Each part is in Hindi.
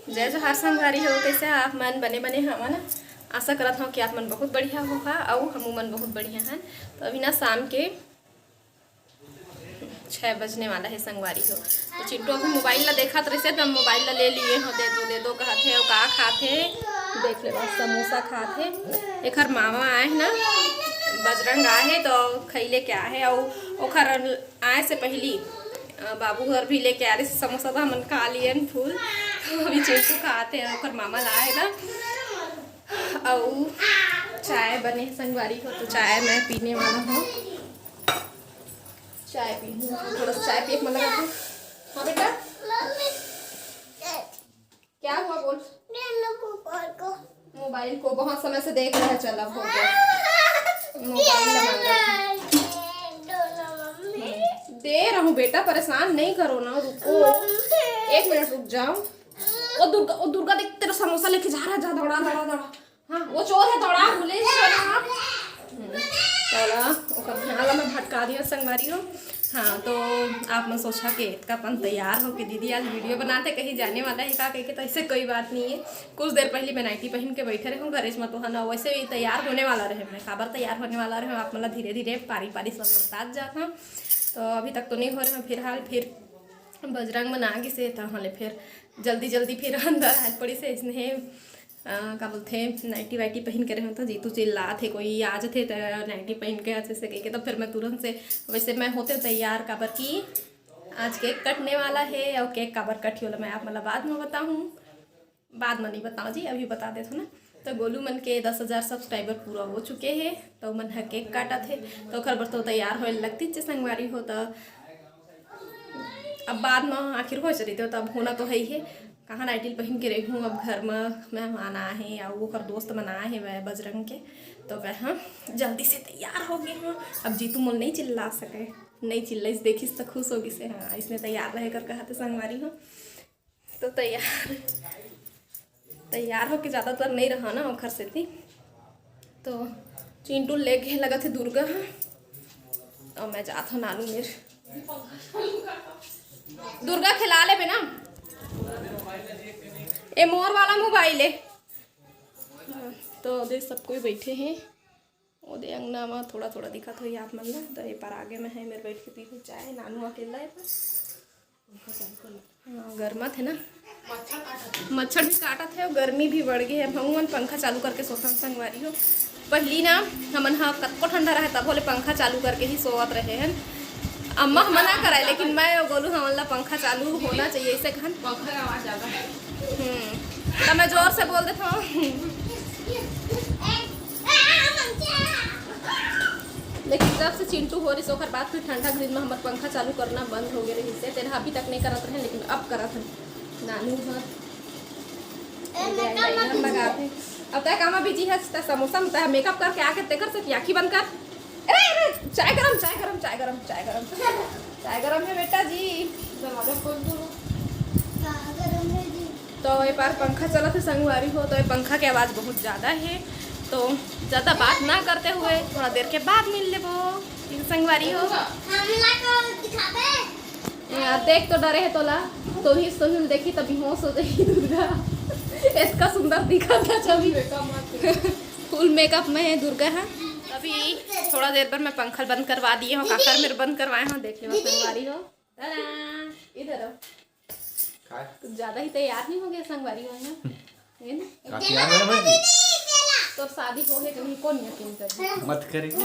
जय जोहार संगवारी हो, कैसे आप मन बने बने हमन आशा करत हूँ कि आप मन बहुत बढ़िया होगा और हमू मन बहुत बढ़िया हैं। तो अभी ना शाम के 6 बजने वाला है संगवारी हो। तो चिंटू अभी मोबाइल ला देखत रहे तो मोबाइल ला ले लिए हो, दे दो कहते हो का खाते देख ले, बस समोसा खाते। एक मामा आए हैं ना, बजरंग आए हैं तो खैले के आए और ओखर आए से पहली बाबू घर भी लेके आ रहे समोसा, तो हमन खा लिए फूल। तो अभी चिंटू खाते हैं, ओखर मामा लाए ना और चाय बने संगवारी हो। तो चाय मैं पीने वाला हूँ, चाय पी थोड़ा सा चाय पिए मन लगा। हाँ बेटा क्या हुआ बोल? मोबाइल को बहुत समय से देख रहा है, चल अब हो गया मोबाइल दे रहा हूँ बेटा, परेशान नहीं करो ना, रुको 1 मिनट रुक जाओ। ओ दुर्गा देख तेरा समोसा लेके जा रहा है, जा दौड़ा दौड़ा दौड़ा। हाँ वो चोर है, दौड़ा बोले चला ओकर मैं भटका दिया संगवारी हो। हाँ तो आप मन सोचा कि इसका अपन तैयार हो कि दीदी आज वीडियो बनाते कहीं जाने वाला है का कह के, तो ऐसे कोई बात नहीं है। कुछ देर पहले मैं नाइटी पहन के बैठे रहे हूँ घरेज में, तो है ना वैसे ही तैयार होने वाला रहे। मैं काबर तैयार होने वाला रहे, आप मतलब धीरे धीरे पारी पारी सब बताते जाता हूँ। तो अभी तक तो नहीं हो रहे, फिलहाल फिर बजरंग बना के से था हले फिर जल्दी फिर अंदर हाथ पड़ी से इसने का बोलते नाइटी वाइटी पहन के रहे तो जीतू चिल्ला थे कोई आज थे तो नाइटी पहन के अच्छे से कह के, तो फिर मैं तुरंत से वैसे मैं होते तैयार काबर की आज केक कटने वाला है। और केक काबर कटी वाला मैं आप मतलब बाद में बताऊँ, बाद में नहीं बताऊँ जी, अभी बता देते ना। तो गोलू मन के 10,000 सब्सक्राइबर पूरा हो चुके हैं, तो मन है केक काटा थे तो खर बर तो तैयार हो लगती संगवारी हो। तो अब बाद में आखिर हो चली तो अब होना तो है ही है। कहाँ नाइटिल पहन के रही हूँ, अब घर में मेहमान आए हैं और वो कर दोस्त मनाए हैं वह बजरंग के, तो वह जल्दी से तैयार हो गए हूँ। अब जीतू मोल नहीं चिल्ला सके, नहीं चिल्लाई देखिस तो खुश होगी से हाँ इसने तैयार रह कर कहते संगवारी हो। तो तैयार हो के ज़्यादातर नहीं रहा ना घर से थी। तो चिंटू ले के लगा थे दुर्गा और मैं जाता हूँ नानू मेरे दुर्गा खिला ले बिना ए मोर वाला मोबाइल है। तो दे सब कोई बैठे हैं, वो दे अंगना में थोड़ा थोड़ा दिखा तो आप मन ला। तो ये पर आगे में है मेरे बैठ के पी चाय, नानू अकेला है। हाँ गर्मा थे ना, मच्छर भी काटा थे और गर्मी भी बढ़ गई है। हम पंखा चालू करके सोता संगवारी हो। पहली ना हमन हाँ कतको ठंडा रहे तब बोले पंखा चालू करके ही सोवत रहे हैं। अम्मा मना कराए लेकिन मैं बोलूँ हमन ला पंखा चालू होना चाहिए, ऐसे कहन पंखा का आवाज ज़्यादा है। तो मैं जोर से बोल देता हूँ लेकिन जब से चिंटू हो रही सोकर बात फिर ठंडा दिन में हमारे पंखा चालू करना बंद हो गए रही से। तेरा अभी तक नहीं करत रहे लेकिन अब करत है नानू लगाते। अब तक काम बिजी है, समोसा में मेकअप करके आके ते कर सकी आँखी बंद कर। अरे चाय गरम है बेटा जी, दरवाजा खोल दो। तो ये पार पंखा चला था संगवारी हो, तो ये पंखा की आवाज़ बहुत ज़्यादा है, तो ज़्यादा बात ना करते हुए थोड़ा देर के बाद मिल ले वो संगवारी हो। देख तो डरे है तोला तो ही सोहिल देखी तभी होश हो जाएगी दुर्गा इसका सुंदर दिखा था छवि फुल मेकअप में है दुर्गा है। अभी थोड़ा देर पर मैं पंखा बंद करवा दिए हूँ, काकर मेरे बंद करवाए हो, देख लो संगवारी हो। इधर कुछ ज्यादा ही तैयार नहीं हो गया संगवारी हो ना तो शादी हो है कहीं कौन यकीन कर मत करी तो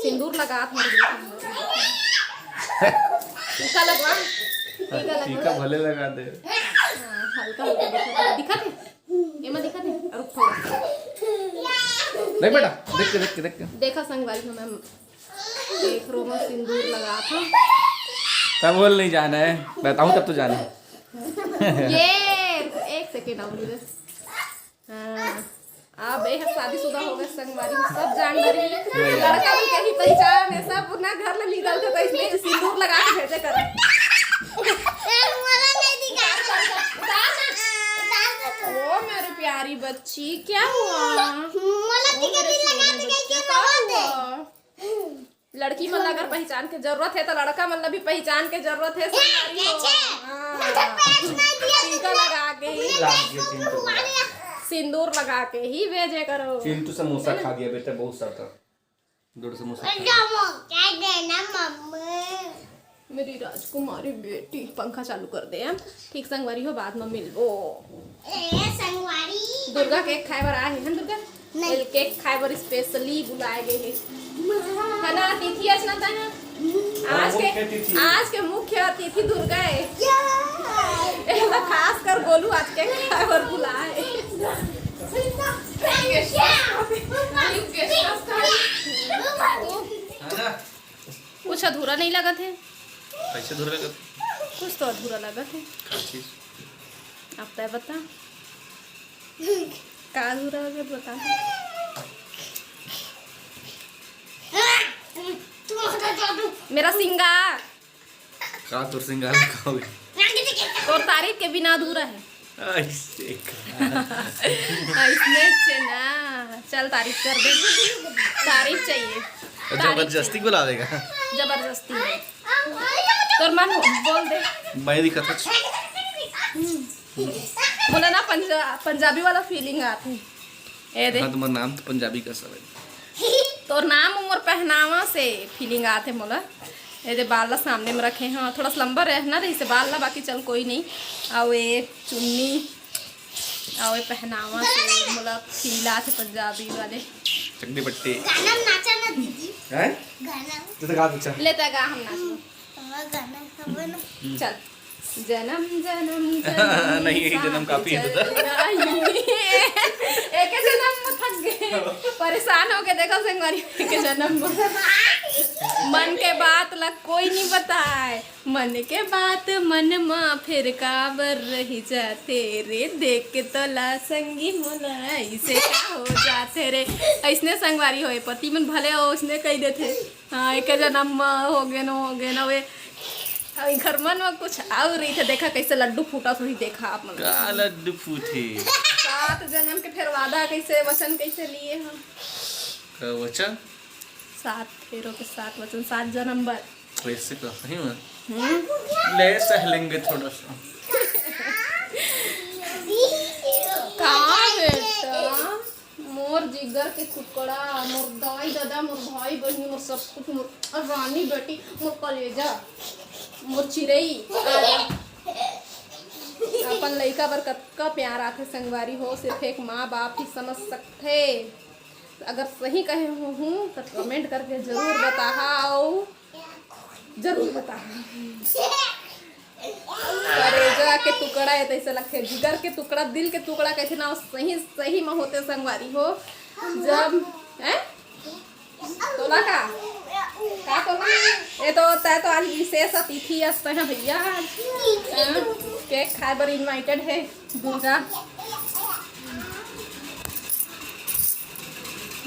सिंदूर लगा टीका लगवा टीका भले लगा दे। हल्का हल्का दिखा थे एमा दिखा थे और थोड़ा देख बेटा देख के देखा संगवारी हो मैम देख रो में सिंदूर लगा था। तब बोल नहीं जाना है, बताऊं तब तो जाना है। ये 1 सेकेंड और अब शादीशुदा हो गए संगवारी सब जान रही लड़का मन के ही पहचान है सब ना घर में निकल के तो इसलिए सिंदूर लगा के भेजे कर। ओ मेरी प्यारी बच्ची क्या हुआ? लड़की मन अगर पहचान के जरूरत है तो लड़का मन भी पहचान के जरूरत है। टीका लगा के ही लाग गया चिंटू को। सिंदूर लगा के ही भेजे करो। चिंटू समोसा खा गया बेटा बहुत सारा। 2 समोसा खा गया। मेरी राजकुमारी बेटी पंखा चालू कर दे हम। ठीक संगवारी हो बाद में मिलबो। दुर्गा केक खाए बर आए हैं दुर्गा। एल केक खाए बर स्पेशली बुलाए गए हैं है ना। अतिथि आज ना था आज के मुख्य अतिथि दुर्गा है। तो खास कर गोलू आज के खाए बर बुलाए। कुछ अधूरा नहीं लगा थे। कैसे अधूरा लगा? कुछ तो अधूरा लगा थे। अब तय बता का अधूरा लगा बता। मेरा सिंगार का तोर सिंगार खाओगे? और तारीफ के बिना अधूरा है। ऐसे इसने ना चल तारीफ कर दे। तारीफ चाहिए। जबरदस्ती बुला देगा। जबरदस्ती तोर मन बोल दे। मैं दिखा था बोला ना पंजाबी वाला फीलिंग आती ए दे। हाँ तुम्हारा नाम तो पंजाबी का सब है। तोर नाम उम्र पहनावा से फीलिंग आते मोला। ये दे बाल ला सामने में रखे हैं। थोड़ा सा लंबा रहना रही से बाल ला बाकी चल कोई नहीं। आओ ये चुन्नी आओ ये पहनावा से मोला फील आते पंजाबी वाले। चकनी पट्टी गाना नाचा ना दीदी। हैं? गाना तो गा बच्चा। लेता गा हम नाचो। गाना खबर ना। चल जन्म जन्म नहीं एक जन्म काफी है एक जन्म में थक गए परेशान हो के देखो संगवारी के जन्म मन के बात ला कोई नहीं बताए। मन के बात मन में फिर काबर रही जाते रे। देख के तो ला संगी मोला ऐसे क्या हो जाते रे। ऐसने संगवारी होए पति मन भले हो उसने कही देते। हाँ एक जन्म हो गए ना वे घर मन में कुछ और रही थे। देखा कैसे लड्डू फूटा थोड़ी देखा आप मन। का लड्डू फूटे 7 जन्म के फिर वादा कैसे वचन कैसे लिए हम। का वचन 7 फेरों के 7 वचन 7 जन्म बाद। वैसे का सही में ले सहलेंगे थोड़ा सा। कहाँ बेटा मोर जिगर के टुकड़ा मोर दाई दादा मोर भाई बहनी मोर सब कुछ मोर रानी बेटी मोर कलेजा मोर चिरई अपन लइका बर कतका प्यार आथे संगवारी हो। सिर्फ एक माँ बाप ही समझ सकते। अगर सही कहे हूँ तो कमेंट करके जरूर बताओ। जरूर बताओ। कलेजा के टुकड़ा है तैसे लगते। जिगर के टुकड़ा दिल के टुकड़ा कैसे ना सही सही में होते संगवारी हो। जब है तोला का तोला ये तो तय तो आज विशेष अतिथि असते हैं भैया। केक खाए बर इनवाइटेड है दुर्गा।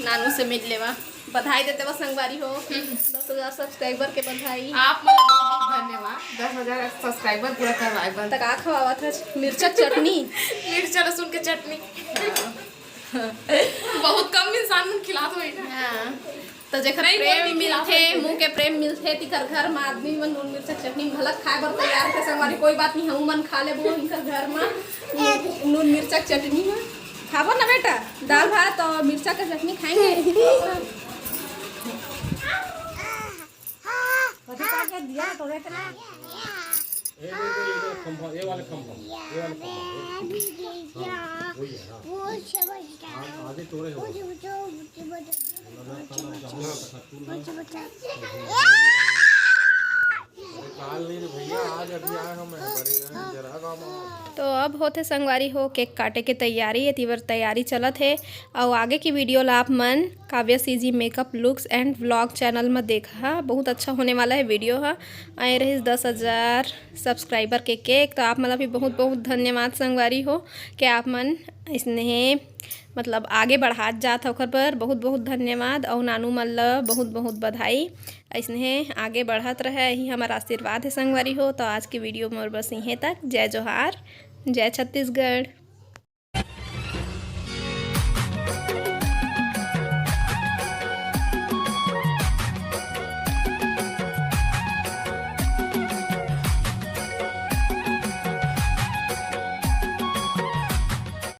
नानू से मिल लेवा बधाई देते बस संगवारी हो। 10,000 सब्सक्राइबर के बधाई। आप मतलब बहुत धन्यवाद। 10,000 सब्सक्राइबर पूरा करवाए बन। तक आ खवावा था मिर्चक चटनी मिर्च लहसुन के चटनी। बहुत कम इंसान खिलात होई ना। हाँ तो जेकर प्रेम मिलथे मुँह के प्रेम मिलथे तिकर घर में आदमी मन नून मिर्चक चटनी भलक खाए बर तैयार थे संगवारी। कोई बात नहीं हम मन खा लेबो इनकर घर में नून मिर्चक चटनी में। खाबो ना बेटा दाल भात और मिर्चा का चटनी खाएंगे। दिया तो ये वाले खंभा आगे तोड़े हो भैया आज अभी आए हम तो अब होते संगवारी हो केक काटे के तैयारी है। तीवर तैयारी चलत है। और आगे की वीडियो ला आप मन Kavya CG makeup looks and vlog channel में देखा। बहुत अच्छा होने वाला है वीडियो। हाँ आए रही 10,000 सब्सक्राइबर के केक। तो आप मतलब भी बहुत बहुत धन्यवाद संगवारी हो कि आप मन इसने मतलब आगे बढ़ात जात ओकर पर बहुत बहुत धन्यवाद। और नानू मन ला बहुत बहुत बधाई। इसने आगे बढ़त रहे यही हमारा आशीर्वाद है संगवारी हो। तो आज की वीडियो में बस यहीं तक। जय जोहार जय छत्तीसगढ़।